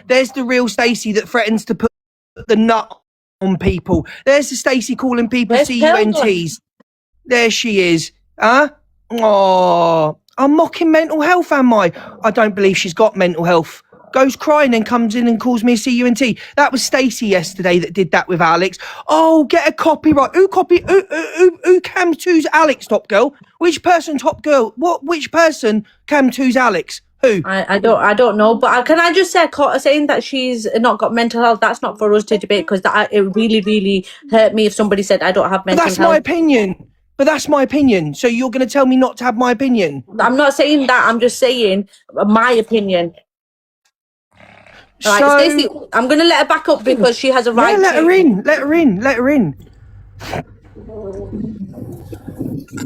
There's the real Stacey that threatens to put the nut on people. There's the Stacey calling people CUNTs. There she is. Huh? Oh, I'm mocking mental health, am I? I don't believe she's got mental health. Goes crying and comes in and calls me a CUNT. That was Stacey yesterday that did that with Alex. Oh, get a copyright. Who Cam 2's Alex, Top Girl? Which person, Top Girl? Which person Cam 2's Alex? Who? I don't know, but can I just say, saying that she's not got mental health, that's not for us to debate, because it really, really hurt me if somebody said I don't have mental health. But that's my opinion. But that's my opinion. So you're going to tell me not to have my opinion? I'm not saying that. I'm just saying my opinion. All right, Stacey, I'm going to let her back up because she has a right to. Let her in. Let her in. Let her in. I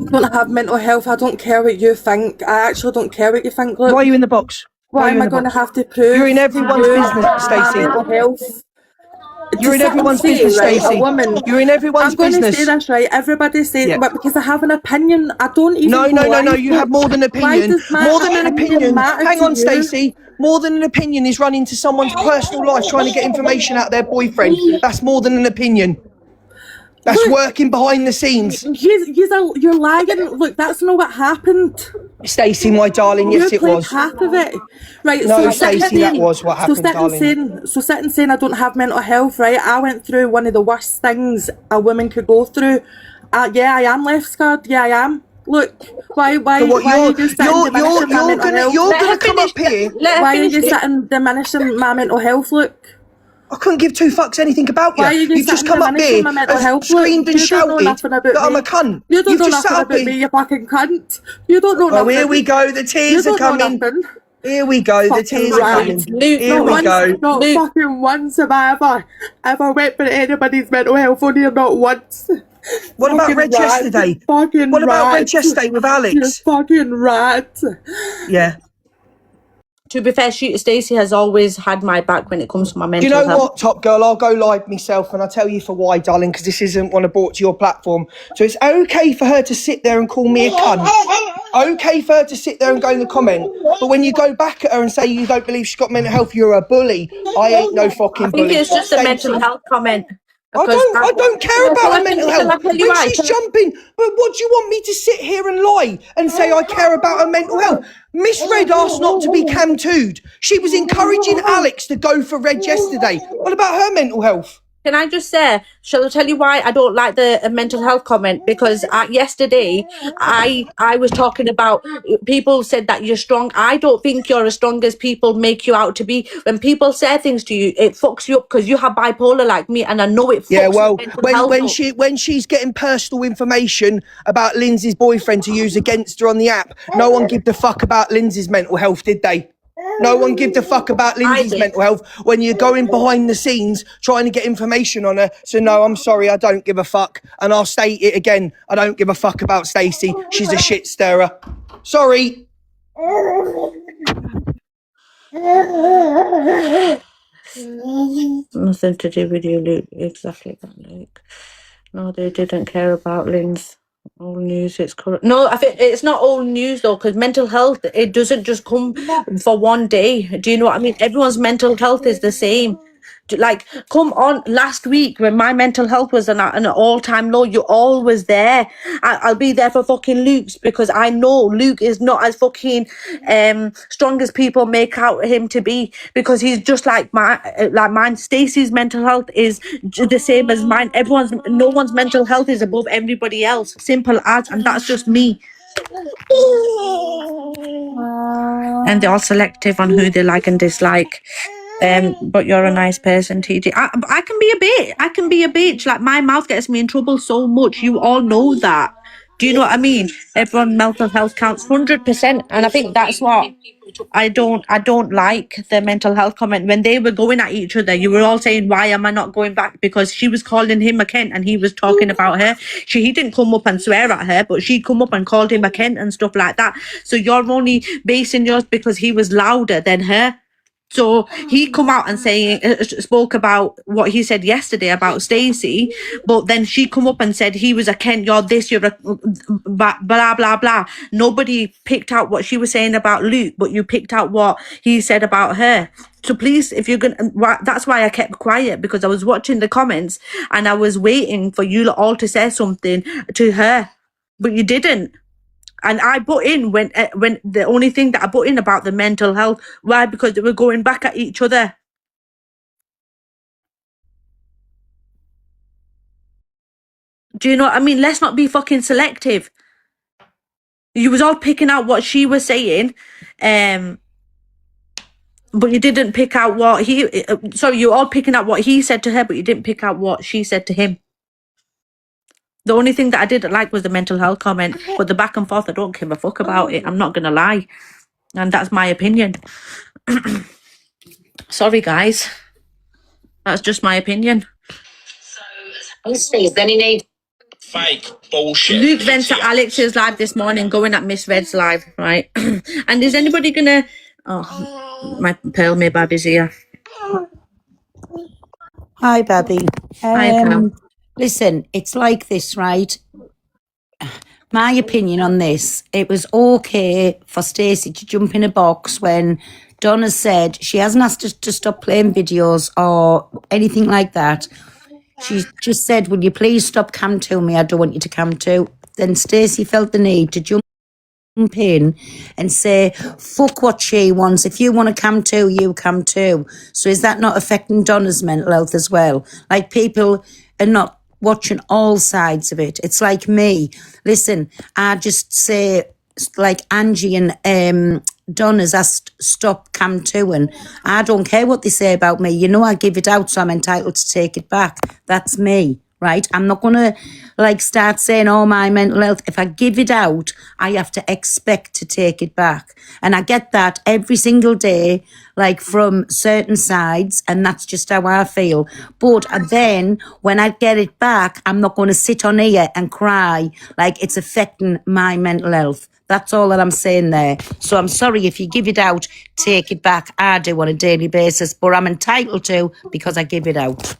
don't have mental health. I don't care what you think. I actually don't care what you think. Look, why are you in the box? Why am I going to have to prove? You're in everyone's business, Stacey. Mental health. You're in everyone's business, Stacey. You're in everyone's business. I'm going to say this, right? Everybody says, but because I have an opinion, I don't even. No. You have more than an opinion. More than an opinion. Hang on, Stacey. More than an opinion is running to someone's personal life, trying to get information out of their boyfriend. That's more than an opinion. That's working behind the scenes. You're lying. Look, that's not what happened. Stacey, my darling, yes, it was. Half of it. Right, no, so Stacey, that was what happened, darling. So sitting saying I don't have mental health, right? I went through one of the worst things a woman could go through. Yeah, I am left scarred. Yeah, I am. Look, why are you just sitting diminishing my mental health? You're going to come up here. Why are you sitting diminishing my mental health? Look. I couldn't give two fucks anything about you. You've just come up here and screamed and shouted that I'm a cunt. You don't know nothing about me, you fucking cunt. You don't know nothing. Oh, here we go. The tears are coming. Here we go. The tears are coming. Here we go. Not fucking once have I ever went for anybody's mental health on here, not once. What about Red yesterday? What about Red yesterday with Alex? You fucking rat. Yeah. To be fair, Stacey has always had my back when it comes to my mental health. Do you know what, Top Girl? I'll go live myself and I'll tell you for why, darling, because this isn't one I brought to your platform. So it's okay for her to sit there and call me a cunt. Okay for her to sit there and go in the comment. But when you go back at her and say you don't believe she's got mental health, you're a bully. I ain't no fucking bully. I think it's just a mental health comment. I don't care about her mental health. When she's jumping, but what do you want me to sit here and lie and say I care about her mental health? Miss Red asked not to be Cam 2'd. She was encouraging Alex to go for Red yesterday. What about her mental health? Can I just say, shall I tell you why I don't like the mental health comment? Because yesterday, I was talking about, people said that you're strong. I don't think you're as strong as people make you out to be. When people say things to you, it fucks you up because you have bipolar like me, and I know it fucks when she's getting personal information about Lindsay's boyfriend to use against her on the app, no one give the fuck about Lindsay's mental health, did they? No one give the fuck about Lindsay's mental health when you're going behind the scenes trying to get information on her. So no, I'm sorry, I don't give a fuck. And I'll state it again, I don't give a fuck about Stacey. She's a shit stirrer. Sorry. Nothing to do with you, Luke. Exactly that, Luke. No, they didn't care about Lynn's. Old news, it's correct. No, I think it's not old news though, because mental health, it doesn't just come for one day. Do you know what I mean? Everyone's mental health is the same. Like, come on, last week when my mental health was at an all-time low, you're always there. I'll be there for fucking Luke's, because I know Luke is not as fucking strong as people make out him to be, because he's just like mine. Stacey's mental health is the same as mine. No one's mental health is above everybody else. Simple as, and that's just me. And they're all selective on who they like and dislike. But you're a nice person, TJ. I can be a bitch. Like, my mouth gets me in trouble so much. You all know that. Do you know what I mean? Everyone's mental health counts 100%. And I think that's what I don't like, the mental health comment. When they were going at each other, you were all saying, why am I not going back? Because she was calling him a Kent and he was talking about her. He didn't come up and swear at her, but she come up and called him a Kent and stuff like that. So you're only basing yours because he was louder than her. So he come out and spoke about what he said yesterday about Stacey, but then she come up and said he was a Kent, you're this, you're a blah, blah, blah. Nobody picked out what she was saying about Luke, but you picked out what he said about her. So please, if you're going to, that's why I kept quiet, because I was watching the comments and I was waiting for you all to say something to her, but you didn't. And I put in when the only thing that I put in about the mental health, why? Because they were going back at each other. Do you know what I mean? Let's not be fucking selective. You was all picking out what she was saying, but you didn't pick out what he. Sorry, you were all picking out what he said to her, but you didn't pick out what she said to him. The only thing that I didn't like was the mental health comment, but the back and forth, I don't give a fuck about it. I'm not gonna lie, and that's my opinion. Sorry, guys, that's just my opinion. Then he needs fake bullshit. Luke went to Alex's live this morning, going at Miss Red's live, right? And is anybody gonna? Oh, my Pearl, my baby's here. Hi, Babby. Hi, Pearl. Listen, it's like this, right? My opinion on this, it was okay for Stacey to jump in a box when Donna said she hasn't asked us to stop playing videos or anything like that. She just said, will you please stop cam to me? I don't want you to cam to. Then Stacey felt the need to jump in and say, fuck what she wants. If you want to come too, you come too. So is that not affecting Donna's mental health as well? Like, people are not watching all sides of it. It's like me. Listen, I just say, like Angie and Donna's asked stop cam too, and I don't care what they say about me. You know, I give it out, so I'm entitled to take it back. That's me. Right? I'm not going to like start saying, oh, my mental health. If I give it out, I have to expect to take it back. And I get that every single day, like from certain sides. And that's just how I feel. But then when I get it back, I'm not going to sit on here and cry like it's affecting my mental health. That's all that I'm saying there. So I'm sorry if you give it out, take it back. I do on a daily basis, but I'm entitled to because I give it out.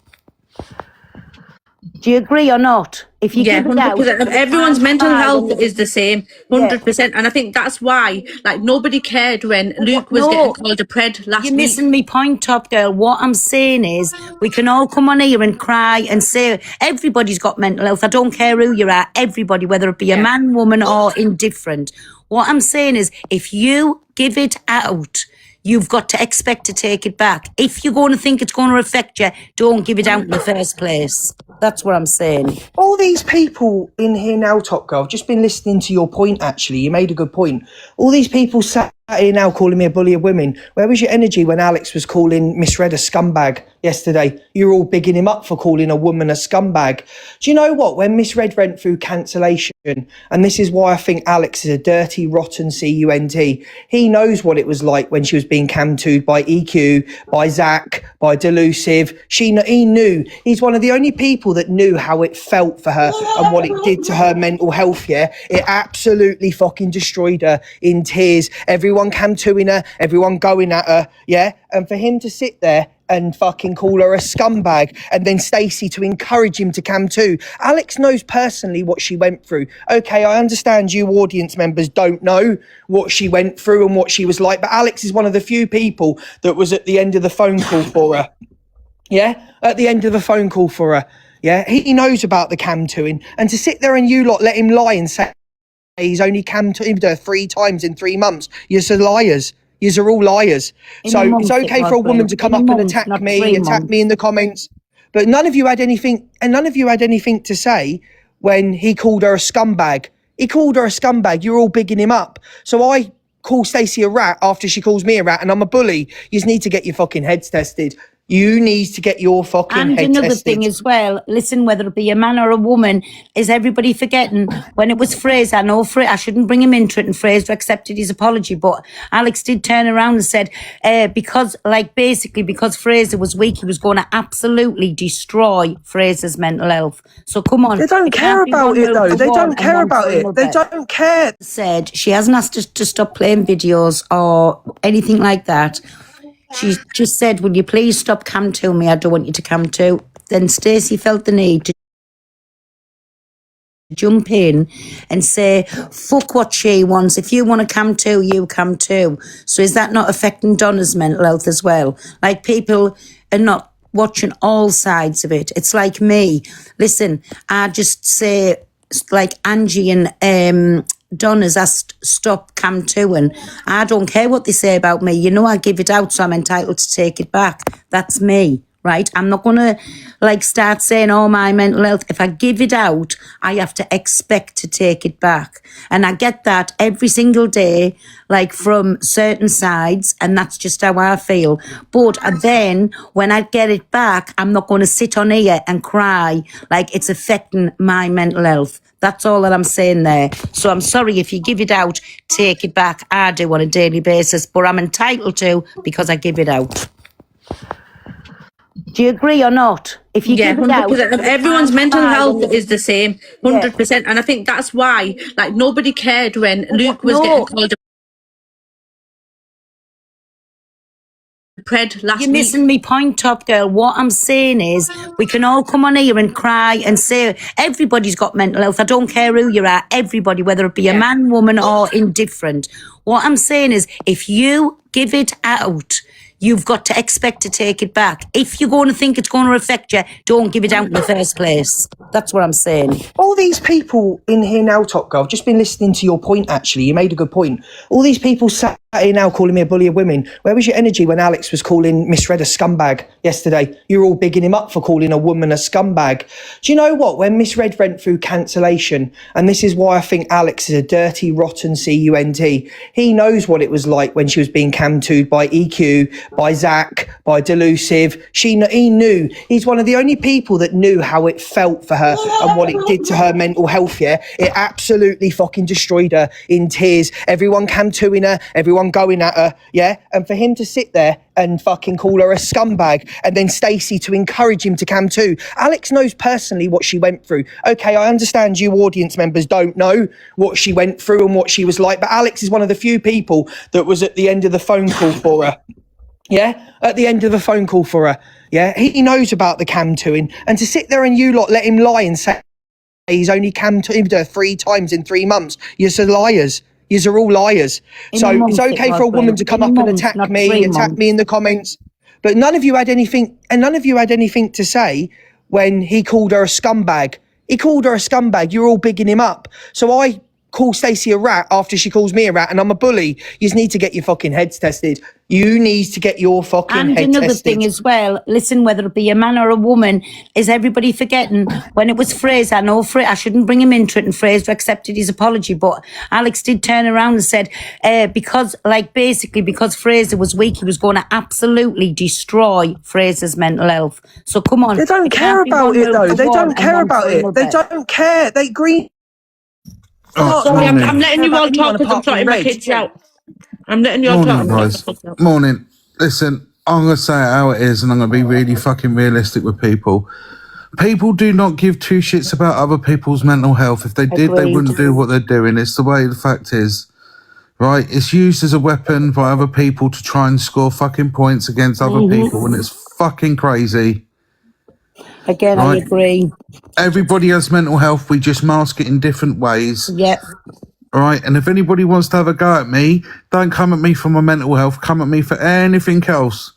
Do you agree or not? If you give it out, 100%. Everyone's mental health is the same, 100%. And I think that's why, like, nobody cared when Luke was getting called a pred last week. You're missing me point, Top Girl. What I'm saying is, we can all come on here and cry and say everybody's got mental health. I don't care who you are. Everybody, whether it be a man, woman, or indifferent. What I'm saying is, if you give it out, you've got to expect to take it back. If you're going to think it's going to affect you, don't give it out in the first place. That's what I'm saying. All these people in here now, Top Girl, I've just been listening to your point, actually. You made a good point. All these people sat here now calling me a bully of women. Where was your energy when Alex was calling Miss Red a scumbag yesterday? You were all bigging him up for calling a woman a scumbag. Do you know what? When Miss Red went through cancellation, and this is why I think Alex is a dirty, rotten cunt, he knows what it was like when she was being cam-toed by EQ, by Zach, by Delusive. He knew. He's one of the only people that knew how it felt for her and what it did to her mental health, yeah? It absolutely fucking destroyed her in tears. Everyone cam-toing her, everyone going at her, yeah? And for him to sit there and fucking call her a scumbag, and then Stacey to encourage him to cam too. Alex knows personally what she went through. Okay, I understand you audience members don't know what she went through and what she was like, but Alex is one of the few people that was at the end of the phone call for her. Yeah, at the end of the phone call for her. Yeah, he knows about the cam toing, and to sit there and you lot let him lie and say he's only cam toed her 3 times in 3 months. You're liars. Yous are all liars. So it's okay for a woman to come up and attack me in the comments. But none of you had anything to say when he called her a scumbag. He called her a scumbag. You're all bigging him up. So I call Stacey a rat after she calls me a rat, and I'm a bully. You need to get your fucking heads tested. You need to get your fucking head tested. And another thing as well, listen, whether it be a man or a woman, is everybody forgetting when it was Fraser? I know I shouldn't bring him into it, and Fraser accepted his apology, but Alex did turn around and said, because Fraser was weak, he was going to absolutely destroy Fraser's mental health. So come on. They don't care about it, though. They don't care about it. They don't care. Said she hasn't asked us to stop playing videos or anything like that. She just said, will you please stop come to me? I don't want you to come to. Then Stacey felt the need to jump in and say, fuck what she wants. If you want to come to, you come to. So is that not affecting Donna's mental health as well? Like, people are not watching all sides of it. It's like me. Listen, I just say, like Angie and Donna's asked stop come to, and I don't care what they say about me. You know, I give it out, so I'm entitled to take it back. That's me. Right? I'm not going to like start saying, oh, my mental health. If I give it out, I have to expect to take it back. And I get that every single day, like from certain sides. And that's just how I feel. But then when I get it back, I'm not going to sit on here and cry like it's affecting my mental health. That's all that I'm saying there. So I'm sorry if you give it out, take it back. I do on a daily basis, but I'm entitled to because I give it out. Do you agree or not? If you give it out, 100%. Everyone's mental health is the same, 100%. And I think that's why, like, nobody cared when Luke was getting called a pred last week. You're missing me point, Top Girl. What I'm saying is we can all come on here and cry and say everybody's got mental health. I don't care who you are, everybody, whether it be a man, woman or indifferent. What I'm saying is if you give it out, you've got to expect to take it back. If you're going to think it's going to affect you, don't give it out in the first place. That's what I'm saying. All these people in here now, Top Girl, I've just been listening to your point, actually. You made a good point. All these people sat here now calling me a bully of women. Where was your energy when Alex was calling Miss Red a scumbag yesterday? You were all bigging him up for calling a woman a scumbag. Do you know what? When Miss Red went through cancellation, and this is why I think Alex is a dirty, rotten cunt, he knows what it was like when she was being cam-too'd by EQ, by Zach, by Delusive. He knew. He's one of the only people that knew how it felt for her and what it did to her mental health, yeah? It absolutely fucking destroyed her in tears. Everyone cam-tooing her, everyone going at her, yeah? And for him to sit there and fucking call her a scumbag and then Stacey to encourage him to cam-too. Alex knows personally what she went through. Okay, I understand you audience members don't know what she went through and what she was like, but Alex is one of the few people that was at the end of the phone call for her. Yeah, at the end of a phone call for her. Yeah, he knows about the cam-tooing. And to sit there and you lot let him lie and say he's only cam-tooed her 3 times in 3 months. You're liars. You're all liars. So it's okay for a woman to come up and attack me in the comments. But none of you had anything to say when he called her a scumbag. He called her a scumbag. You're all bigging him up. So I call Stacey a rat after she calls me a rat and I'm a bully. You just need to get your fucking heads tested. You need to get your fucking head tested. And another thing as well, listen, whether it be a man or a woman, is everybody forgetting when it was Fraser, I shouldn't bring him into it, and Fraser accepted his apology, but Alex did turn around and said, because Fraser was weak, he was going to absolutely destroy Fraser's mental health. So come on. They don't care about it though. They don't care about it. They don't care. They agree. Oh, sorry, I'm letting you all talk because I'm sorting my kids out. I'm letting you all talk. Guys. Morning. Listen, I'm going to say it how it is and I'm going to be really fucking realistic with people. People do not give 2 shits about other people's mental health. If they did, they wouldn't do what they're doing. It's the way the fact is, right? It's used as a weapon by other people to try and score fucking points against other people, and it's fucking crazy. Again, right? I agree. Everybody has mental health. We just mask it in different ways. Yep. All right, and if anybody wants to have a go at me, don't come at me for my mental health. Come at me for anything else.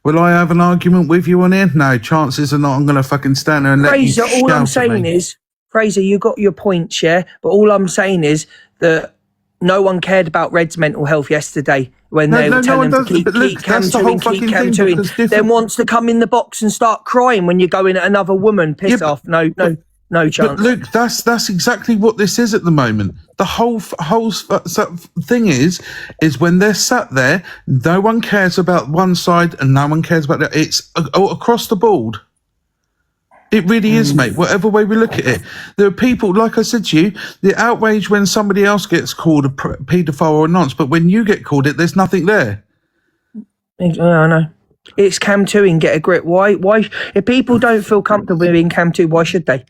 Will I have an argument with you on here? No, chances are not. I'm going to fucking stand there and let you shout at me. All I'm saying is, Fraser, you got your points, yeah? But all I'm saying is that no one cared about Red's mental health yesterday when they were telling him to keep cam-tooing. Then wants to come in the box and start crying when you're going at another woman. Piss off. No chance. But Luke, that's exactly what this is at the moment. The whole thing is when they're sat there, no one cares about one side and no one cares about the other. It's across the board. It really is, mate. Whatever way we look at it, there are people, like I said to you, the outrage when somebody else gets called a paedophile or a nonce, but when you get called it, there's nothing there. I know. It's cam-tooing, get a grip. Why? If people don't feel comfortable being cam-tooed, why should they?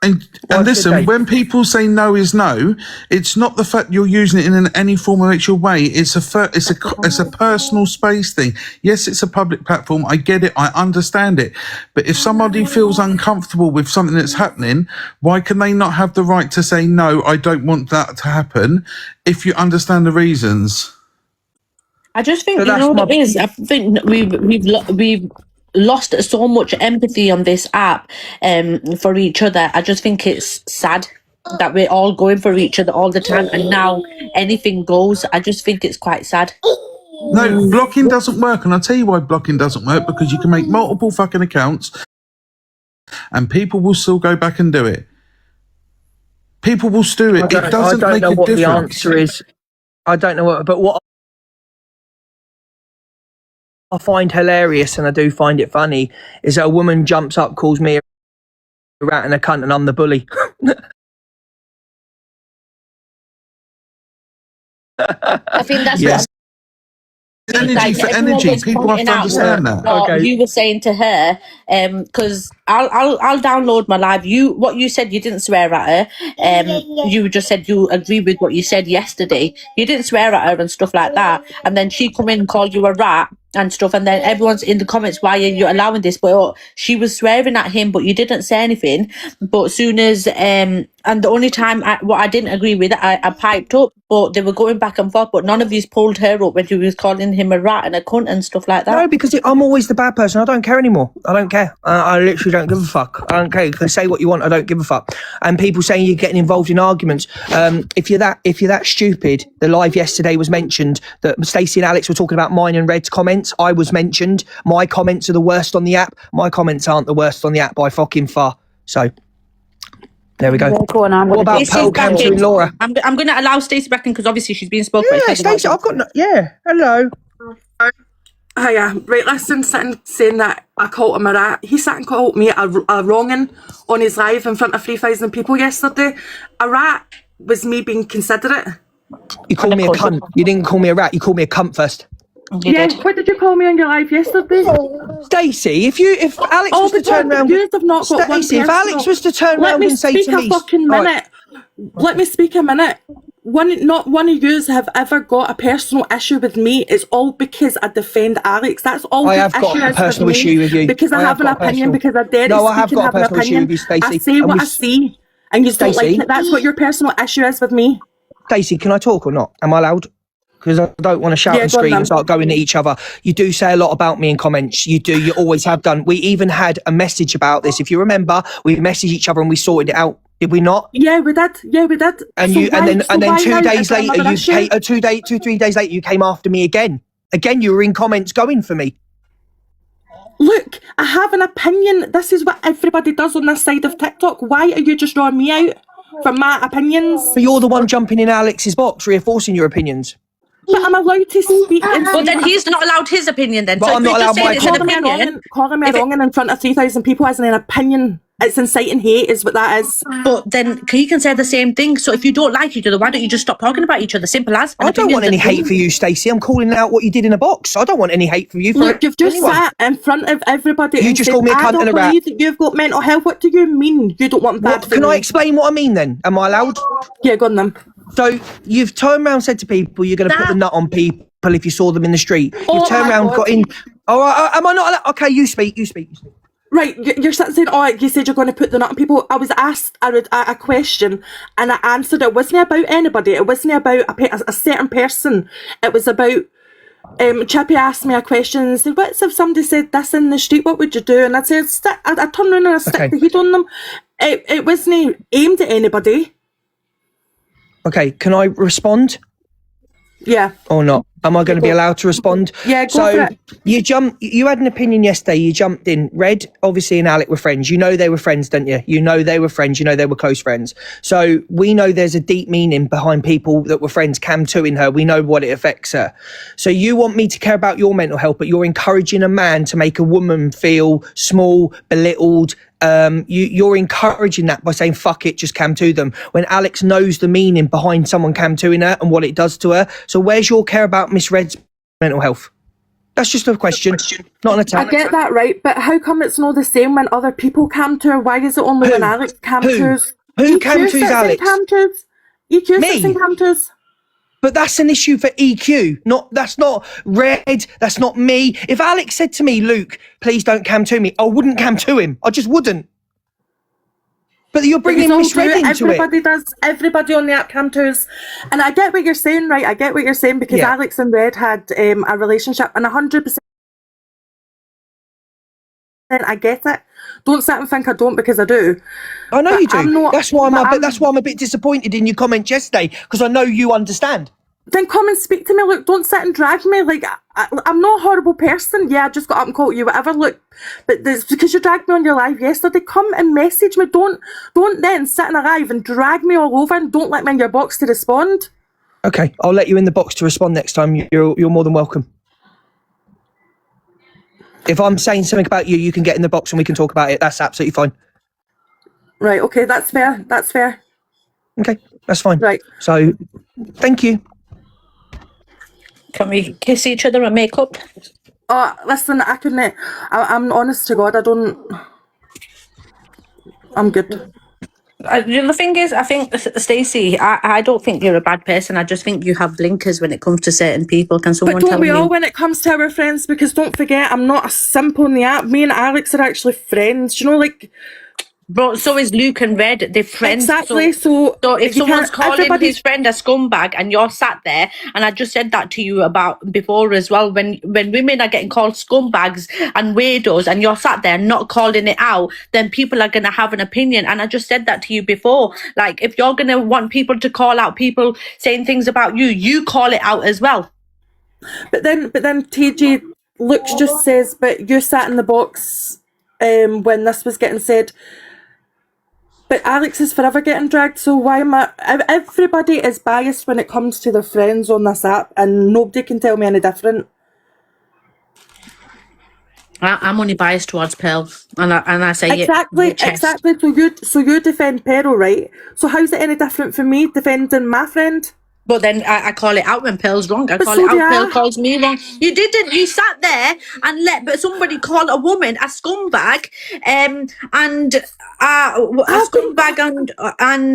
And listen, when people say no is no, it's not the fact you're using it in any form or actual way. It's a personal space thing. Yes, it's a public platform. I get it. I understand it. But if somebody feels uncomfortable with something that's happening, why can they not have the right to say no? I don't want that to happen. If you understand the reasons. I just think, you know what it is? I think we've lost so much empathy on this app for each other. I just think it's sad that we're all going for each other all the time, and now anything goes. I just think it's quite sad. No, blocking doesn't work, and I'll tell you why blocking doesn't work, because you can make multiple fucking accounts and people will still go back and do it. People will do it. It doesn't make a difference. I don't know what the answer is. I don't know what, but what I find hilarious, and I do find it funny, is that a woman jumps up, calls me a rat and a cunt, and I'm the bully. I think that's what energy like, for energy. People have to understand that. What you were saying to her, because I'll download my live. What you said, you didn't swear at her. You just said you agree with what you said yesterday. You didn't swear at her and stuff like that. And then she come in and called you a rat and stuff. And then everyone's in the comments, why are you allowing this? But she was swearing at him, but you didn't say anything. But as soon as and the only time what I didn't agree with, I piped up. But they were going back and forth. But none of these pulled her up when she was calling him a rat and a cunt and stuff like that. No, because I'm always the bad person. I don't care anymore. I don't care. I literally don't give a fuck. I don't care. You can say what you want. I don't give a fuck. And people saying you're getting involved in arguments. If you're that stupid, the live yesterday was mentioned that Stacey and Alex were talking about mine and Red's comments. I was mentioned. My comments are the worst on the app. My comments aren't the worst on the app by fucking far. So there we go. What about Pearl Cantor and Laura? I'm going to allow Stacey back in because obviously she's being spoken. Yeah, Stacey, I've got hello. Hiya. Right, listen, sitting saying that I called him a rat. He sat and called me a wronging on his live in front of 3,000 people yesterday. A rat was me being considerate. You called me a cunt. You didn't call me a rat. You called me a cunt first. What did you call me on your live yesterday? Stacey, if Alex was to turn around, Stacey, if Alex was to turn around and say to me, let me speak a minute. Not one of yous have ever got a personal issue with me. It's all because I defend Alex. That's all. I have got a personal issue with you because I have an opinion. Because I dare to speak and have an opinion. I say what I see, and you don't like it. That's what your personal issue is with me. Stacey, can I talk or not? Am I allowed? Because I don't want to shout and scream and start going at each other. You do say a lot about me in comments. You do. You always have done. We even had a message about this. If you remember, we messaged each other and we sorted it out. Did we not? Yeah, we did. And then 2 days later, 2-3 days later, you came after me again. Again, you were in comments going for me. Look, I have an opinion. This is what everybody does on this side of TikTok. Why are you just drawing me out for my opinions? But you're the one jumping in Alex's box, reinforcing your opinions. But I'm allowed to speak. Well, then he's not allowed his opinion then. But so I'm not allowed my opinion. Calling me wrong in front of 3,000 people as an opinion. It's inciting hate is what that is. But then he can say the same thing. So if you don't like each other, why don't you just stop talking about each other? Simple as. I don't want any hate for you, Stacey. I'm calling out what you did in a box. I don't want any hate for you. Look, you've just sat in front of everybody. You just called me a cunt and a rat. I don't believe that you've got mental health. What do you mean you don't want that? Can I explain what I mean then? Am I allowed? Yeah, go on then. So you've turned around and said to people you're going to put the nut on people if you saw them in the street. You've turned around and got in. Oh, am I not allowed? Okay, you speak. Right, you're saying, you said you're going to put the nut on people. I was asked a question and I answered it. It wasn't about anybody. It wasn't about a certain person. It was about, Chippy asked me a question and said, what if somebody said this in the street, what would you do? And I said, I turned around and I stick the heat on them. It wasn't aimed at anybody. Okay, can I respond? Yeah. Or not? Am I going to be allowed to respond? Yeah, go for it. You had an opinion yesterday, you jumped in. Red, obviously, and Alec were friends. You know they were friends, don't you? You know they were friends, you know they were close friends. So we know there's a deep meaning behind people that were friends Cam2 her. We know what it affects her. So you want me to care about your mental health, but you're encouraging a man to make a woman feel small, belittled. You're encouraging that by saying fuck it, just Cam2 them, when Alex knows the meaning behind someone Cam2 her and what it does to her. So where's your care about Miss Red's mental health? That's just a question, not an I attack. get that, right? But how come it's not the same when other people cam to her? Why is it only when Alex cam to's? Who cam to's Alex? EQ Me? sits in cam to's. But that's an issue for EQ. That's not Red. That's not me. If Alex said to me, Luke, please don't cam to me, I wouldn't cam to him. I just wouldn't. But you're bringing Miss Red into Everybody does. Everybody on the app cam to's. And I get what you're saying, right? I get what you're saying because Alex and Red had a relationship, and 100%. I get it. Don't sit and think I don't, because I do. I know you do. That's why I'm a bit disappointed in your comment yesterday, because I know you understand. Then come and speak to me. Look, don't sit and drag me. Like, I'm not a horrible person. Yeah, I just got up and called you whatever. Look, but it's because you dragged me on your live yesterday. Come and message me. Don't then sit in a live and drag me all over, and don't let me in your box to respond. Okay, I'll let you in the box to respond next time. You're more than welcome. If I'm saying something about you, you can get in the box and we can talk about it. That's absolutely fine. Right, okay, that's fair. That's fair. Okay, that's fine. Right. So, thank you. Can we kiss each other and make up? Oh, listen, I couldn't. I'm honest to God, I'm good. The thing is, I think, Stacey, I don't think you're a bad person. I just think you have blinkers when it comes to certain people. Can someone tell me? But tell don't we me? all when it comes to our friends? Because don't forget, I'm not a simp on the app. Me and Alex are actually friends. You know, like... But so is Luke and Red. They're friends. Exactly. So if someone's calling his friend a scumbag and you're sat there, and I just said that to you about before as well, when women are getting called scumbags and weirdos and you're sat there not calling it out, then people are going to have an opinion. And I just said that to you before. Like, if you're going to want people to call out people saying things about you, you call it out as well. But then TJ, Luke just says, but you sat in the box when this was getting said. But Alex is forever getting dragged, so why am I... Everybody is biased when it comes to their friends on this app, and nobody can tell me any different. I'm only biased towards Pearl, and I say exactly, it. Exactly. So you defend Pearl, right? So how's it any different from me defending my friend? But then I call it out when Pearl's wrong. I call it out. Pearl calls me wrong. You didn't. You sat there and let somebody call a woman a scumbag, and a scumbag and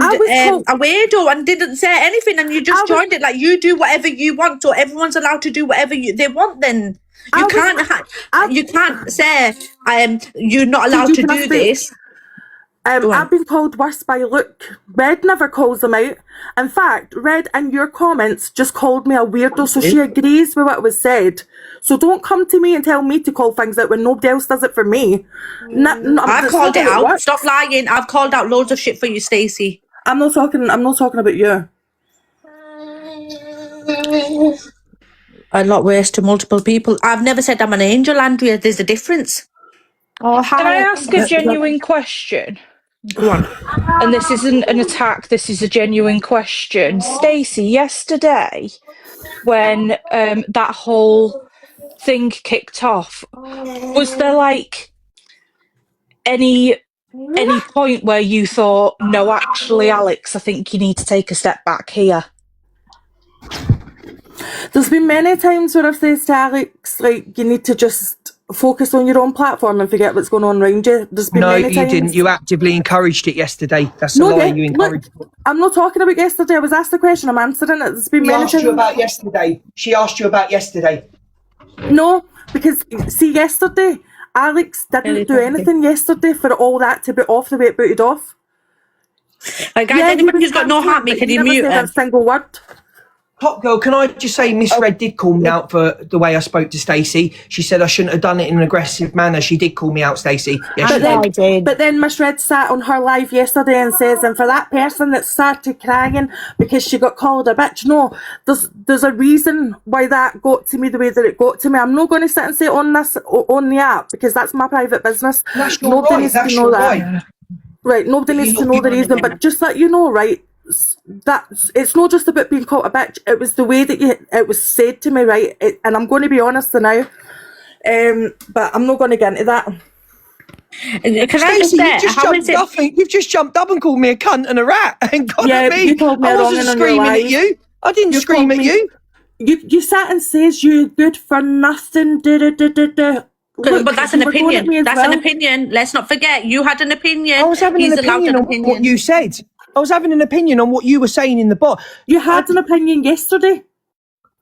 a weirdo, and didn't say anything. And you just joined it like you do whatever you want. So everyone's allowed to do whatever they want. Then you can't say you're not allowed to do this. I've been called worse by Luke. Red never calls them out. In fact, Red in your comments just called me a weirdo, so she agrees with what was said. So don't come to me and tell me to call things out when nobody else does it for me. I've called it out. Stop lying. I've called out loads of shit for you, Stacey. I'm not talking about you. A lot worse to multiple people. I've never said I'm an angel, Andrea. There's a difference. Can I ask a genuine question? Go on. And this isn't an attack, this is a genuine question. Stacey, yesterday, when that whole thing kicked off, was there like any point where you thought, no, actually, Alex, I think you need to take a step back here? There's been many times where I've said to Alex, like, you need to just focus on your own platform and forget what's going on around you. There's been many times. No, you didn't. You actively encouraged it yesterday. That's a lie. You encouraged it. I'm not talking about yesterday. I was asked the question. I'm answering it. There's been many times. She asked you about yesterday. She asked you about yesterday. No, because, see, yesterday, Alex didn't do anything yesterday for all that to be off the way it booted off. Guys, anybody who's got no heart, can you mute a single word? Top girl, can I just say Miss Red did call me out for the way I spoke to Stacey. She said I shouldn't have done it in an aggressive manner. She did call me out, Stacey. Yes, I did. But then Miss Red sat on her live yesterday and says, and for that person that started crying because she got called a bitch, no, there's a reason why that got to me the way that it got to me. I'm not going to sit and say it on the app because that's my private business. Nobody needs to know that. Right, nobody needs to know the reason, but just let you know, right? That it's not just about being called a bitch. It was the way that it was said to me, right? And I'm going to be honest now, but I'm not going to get into that. Stacey, you've just jumped up and called me a cunt and a rat and got at me. You told me I wasn't screaming at you. I didn't scream at you. You sat and says you're good for nothing. Look, but that's an you were going at me opinion. as That's well. an opinion. Let's not forget, you had an opinion. I was having He's an allowed opinion an on opinion. what you said. I was having an opinion on what you were saying in the bot. You had an opinion yesterday.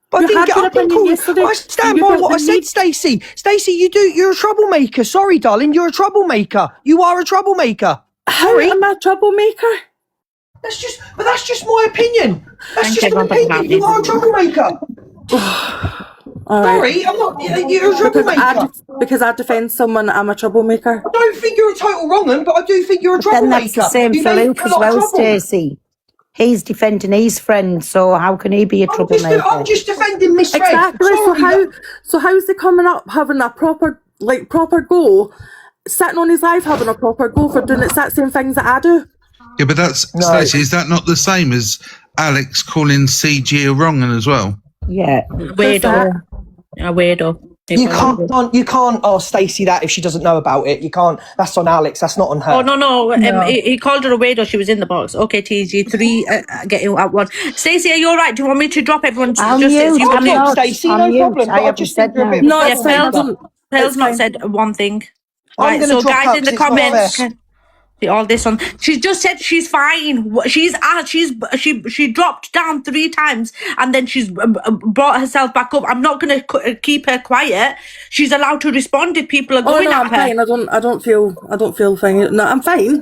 But You had an opinion yesterday. I stand by what I said, Stacey. Stacey, you're a troublemaker. Sorry, darling, you're a troublemaker. You are a troublemaker. How am I a troublemaker? That's just my opinion. That's Thank just an everybody opinion. about You me. are a troublemaker. All right. Sorry, I'm not. You're a troublemaker. Because I defend someone, I'm a troublemaker. I don't think you're a total wrong 'un, but I do think you're a But then troublemaker. that's the same You for make Luke a as lot of well, trouble. Stacey. He's defending his friend, so how can he be a troublemaker? I'm just defending Miss Red. Exactly. Sorry, So how's he coming up having a proper go, sitting on his life having a proper go for doing the exact same things that I do? Yeah, but that's Stacey. Is that not the same as Alex calling CG a wrong one as well? Yeah. Weirdo. A weirdo. You can't ask Stacey that if she doesn't know about it. You can't. That's on Alex. That's not on her. Oh, no. He called her a weirdo. She was in the box. Okay, TG, 3 getting at 1. Stacey, are you all right? Do you want me to drop everyone? I'm just mute. you I'm mute. not. Stacey, I'm no mute. problem. I I haven't just said think you're a bit no. of a No, it's fine. troublemaker. Pearl's not said one thing. I'm going to so drop guys out in the 'cause it's not comments. fair. See all this on. She just said she's fine. She dropped down 3 times and then she's brought herself back up. I'm not gonna keep her quiet. She's allowed to respond if people are Oh going no, at I'm her. fine. I don't feel fine. No, I'm fine.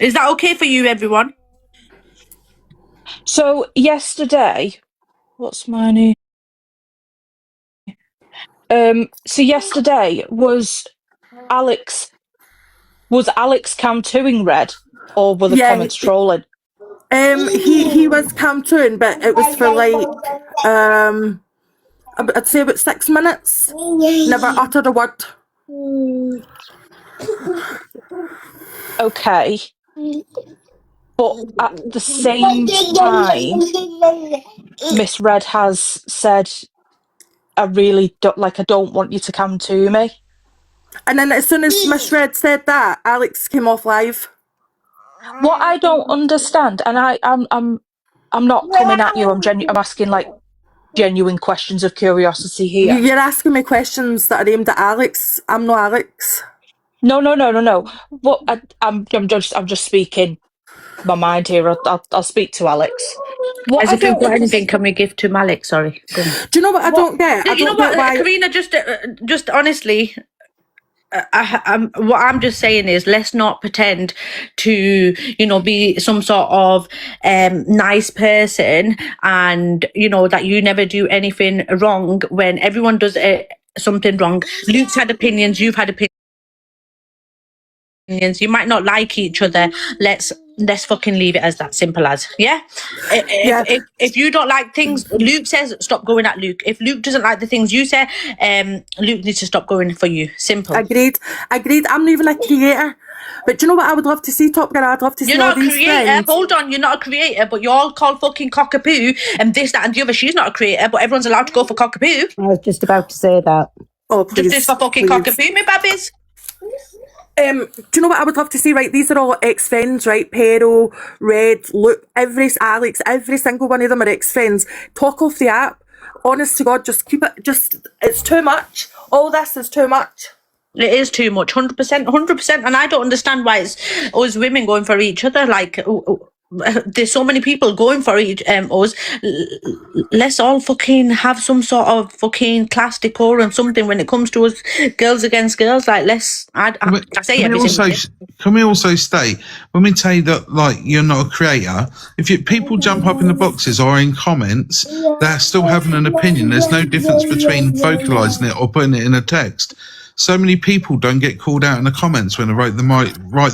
Is that okay for you, everyone? So yesterday, what's my name? So yesterday was Alex cam-2ing Red, or were the comments trolling? He was cam-2ing, but it was for like I'd say about 6 minutes. Never uttered a word. Okay. But at the same time, Miss Red has said, I don't want you to come to me. And then as soon as Miss Red said that, Alex came off live. What I don't understand, and I'm not coming at you, I'm asking like genuine questions of curiosity here. You're asking me questions that are aimed at Alex. I'm not Alex. No. What I'm just speaking my mind here. I'll speak to Alex. What As if we've got anything, can we give to Malik? Sorry. Do you know what I don't get? You know what, Karina? Just honestly, what I'm just saying is, let's not pretend to, be some sort of nice person, and that you never do anything wrong when everyone does something wrong. Luke's had opinions. You've had opinions. You might not like each other. Let's fucking leave it as that simple as, yeah? If you don't like things Luke says, stop going at Luke. If Luke doesn't like the things you say, Luke needs to stop going for you. Simple. Agreed. I'm not even a creator. But do you know what I would love to see, Top Girl? I'd love to see all these creator. friends. Hold on, you're not a creator, but you're all called fucking cockapoo and this, that and the other. She's not a creator, but everyone's allowed to go for cockapoo. I was just about to say that. Oh, please. Justice for fucking cockapoo, me babbies. Do you know what I would love to see? Right, these are all ex-friends, right? Pero, Red, Luke, Alex, every single one of them are ex-friends. Talk off the app. Honest to God, just keep it. It's too much. All this is too much. It is too much, 100%, and I don't understand why it's us women going for each other. Like, there's so many people going for us. Let's all fucking have some sort of fucking class, decorum, something when it comes to us girls against girls. Like, I say everything. Can we also state, when we say that, like, you're not a creator, if people jump up in the boxes or in comments, they're still having an opinion. There's no difference between vocalising it or putting it in a text. So many people don't get called out in the comments when they write the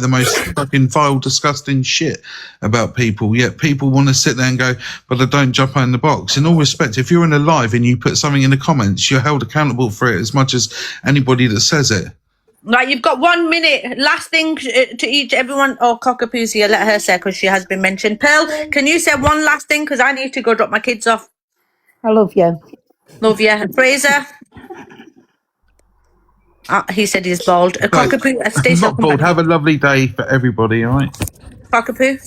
most fucking vile, disgusting shit about people. Yet people want to sit there and go, but they don't jump in the box. In all respect, if you're in a live and you put something in the comments, you're held accountable for it as much as anybody that says it. Right, you've got 1 minute. Last thing to each everyone. Oh, cockapoo's here. Let her say, because she has been mentioned. Pearl, can you say one last thing? Because I need to go drop my kids off. I love you. Love you. Fraser? He said he's bald. A cockapoo. Stacey, Not bald. Have a lovely day for everybody, all right? Cockapoo?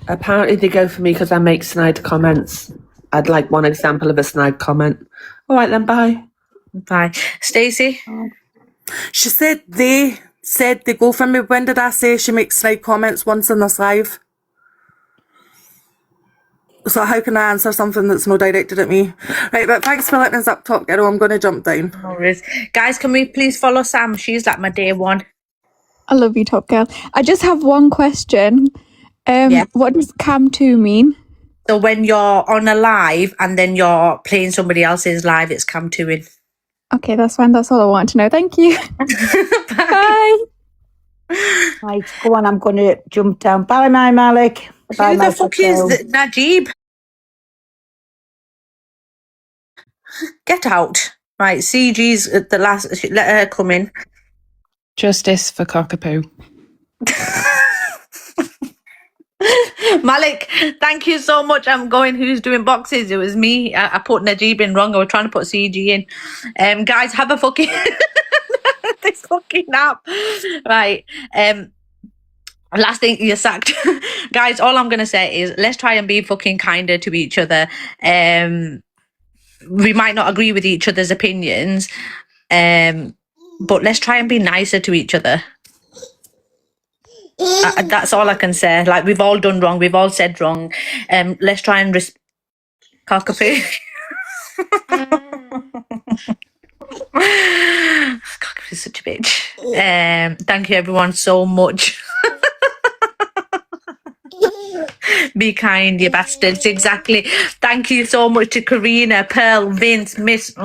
Apparently they go for me because I make snide comments. I'd like one example of a snide comment. All right then, bye. Bye. Stacey? She said they go for me. When did I say she makes snide comments once in this live? So how can I answer something that's not directed at me? Right, but thanks for letting us up top, girl. I'm going to jump down. No worries. Guys, can we please follow Sam? She's like my day one. I love you, Top Girl. I just have one question. Yeah. What does cam 2 mean? So when you're on a live and then you're playing somebody else's live, it's cam 2-ing. Okay, that's fine. That's all I want to know. Thank you. Bye. Right, go on, I'm going to jump down. Bye, my Malik. Bye, Who the fuck is Najib? Get out. Right, CG's at the last. Let her come in. Justice for Cockapoo. Malik, thank you so much. I'm going. Who's doing boxes? It was me. I put Najib in wrong. I was trying to put CG in. Guys, have a fucking this fucking app. Right. Last thing, you're sacked. Guys, all I'm gonna say is let's try and be fucking kinder to each other. We might not agree with each other's opinions, but let's try and be nicer to each other. That's all I can say. Like, we've all done wrong. We've all said wrong. Let's try and Cockapoo. Cockapoo's such a bitch. Thank you everyone so much. Be kind, you bastards. Exactly. Thank you so much to Karina, Pearl, Vince, Miss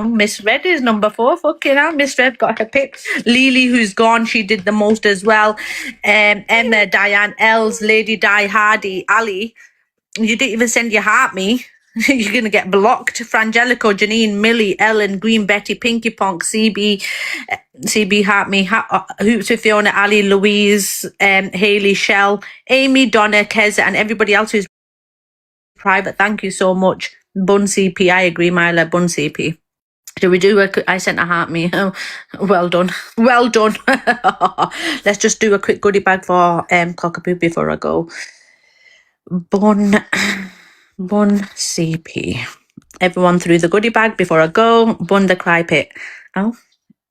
Red is number 4. Fucking hell, Miss Red got her pick. Lily, who's gone, she did the most as well. Emma, Diane, Els, Lady Di, Hardy, Ali. You didn't even send your heart me. You're gonna get blocked. Frangelico, Janine, Millie, Ellen, Green, Betty, Pinky Ponk, CB, Heart Me, Hoops with Fiona, Ali, Louise, Haley, Shell, Amy, Donna, Keza, and everybody else who's private. Thank you so much. Bun CP, I agree, Myla. Bun CP. Do we do I sent a heart me. Oh, well done. Well done. Let's just do a quick goodie bag for Cockapoo before I go. Bun CP. Everyone through the goodie bag before I go. Bun the cry pit. Oh.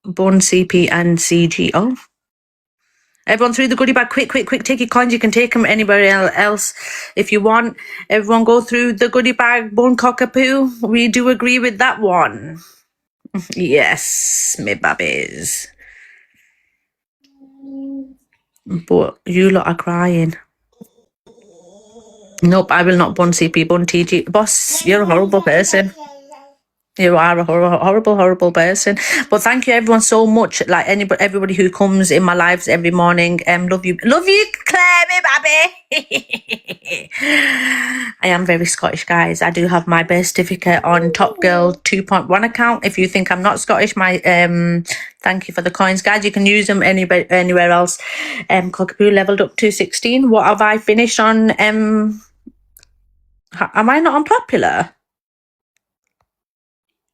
Bun CP and CG. Oh. Everyone through the goodie bag. Quick. Take your coins. You can take them anywhere else if you want. Everyone go through the goodie bag. Bun Cockapoo. We do agree with that one. Yes, me babbies. But you lot are crying. Nope, I will not bun CP, bun TG. Boss, you're a horrible person. You are a horrible person. But thank you everyone so much. Like everybody who comes in my lives every morning. Love you, Claire, me baby. I am very Scottish, guys. I do have my birth certificate on Top Girl 2.1 account. If you think I'm not Scottish, my thank you for the coins, guys. You can use them anywhere else. Cockapoo leveled up to 16. What have I finished on? Am I not unpopular?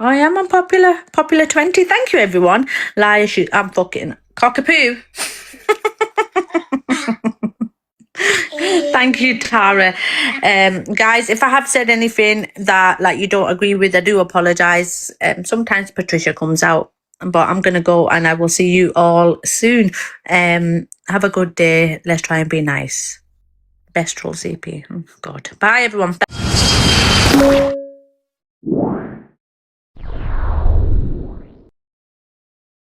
I am unpopular. Popular 20. Thank you, everyone. Liar, I'm fucking Cockapoo. Thank you, Tara. Guys, if I have said anything that you don't agree with, I do apologise. Sometimes Patricia comes out, but I'm going to go and I will see you all soon. Have a good day. Let's try and be nice. Best troll CP. Oh, God. Bye, everyone.